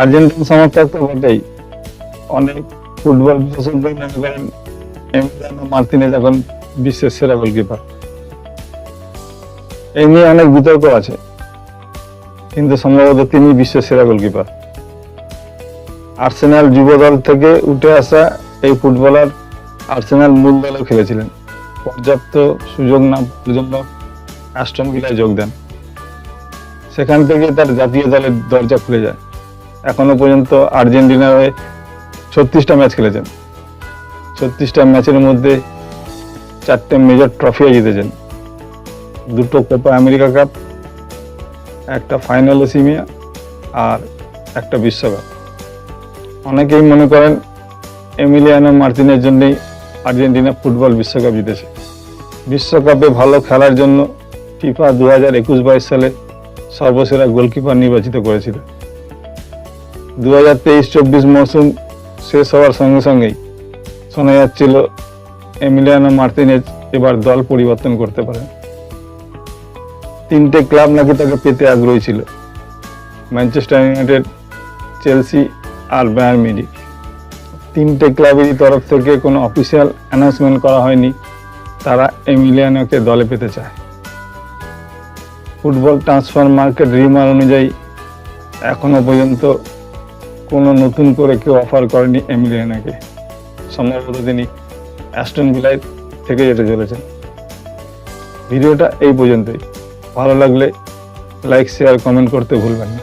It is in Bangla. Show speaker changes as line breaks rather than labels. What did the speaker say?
আর্জেন্টিনা সমর্থক তো বটেই, অনেক ফুটবল বিশেষজ্ঞ মনে করেন এমিলিয়ানো মার্তিনেজ এখন বিশ্বের সেরা গোলকিপার। এই নিয়ে অনেক বিতর্ক আছে, কিন্তু সম্ভবত তিনি বিশ্বের সেরা গোলকিপার। আর্সেনাল যুব দল থেকে উঠে আসা এই ফুটবলার আর্সেনাল মূল দলেও খেলেছিলেন। পর্যাপ্ত সুযোগ না জন্য অ্যাস্টন ভিলায় যোগ দেন। সেখান থেকে তার জাতীয় দলের দরজা খুলে যায়। এখনো পর্যন্ত আর্জেন্টিনার হয়ে 36টা ম্যাচ খেলেছেন। 36টা ম্যাচের মধ্যে 4টে মেজর ট্রফিও জিতেছেন, 2টো কোপা আমেরিকা কাপ, একটা ফাইনাল এসিমিয়া আর একটা বিশ্বকাপ। অনেকেই মনে করেন এমিলিয়ানো মার্তিনের জন্যই আর্জেন্টিনা ফুটবল বিশ্বকাপ জিতেছে। বিশ্বকাপে ভালো খেলার জন্য ফিফা 2021-22 সালে সর্বসেরা গোলকিপার নির্বাচিত করেছিল। 2023-24 মৌসুম শেষ হওয়ার সঙ্গে সঙ্গেই শোনা যাচ্ছিল এমিলিয়ানো মার্তিনেজ এবার দল পরিবর্তন করতে পারেন। 3টে ক্লাব নাকি তাকে পেতে আগ্রহী ছিল, ম্যানচেস্টার ইউনাইটেড, চেলসি আর বায়ার্ন মিউনিখ। 3টে ক্লাবেরই তরফ থেকে কোনো অফিসিয়াল অ্যানাউন্সমেন্ট করা হয়নি তারা এমিলিয়ানোকে দলে পেতে চায়। ফুটবল ট্রান্সফার মার্কেট রিউমার অনুযায়ী এখনো পর্যন্ত কোনো নতুন করে কেউ অফার করেনি এমিলিয়ানোকে। সম্ভবত তিনি অ্যাস্টন ভিলায় থেকে যেতে চলেছেন। ভিডিওটা এই পর্যন্তই। ভালো লাগলে লাইক, শেয়ার, কমেন্ট করতে ভুলবেন না।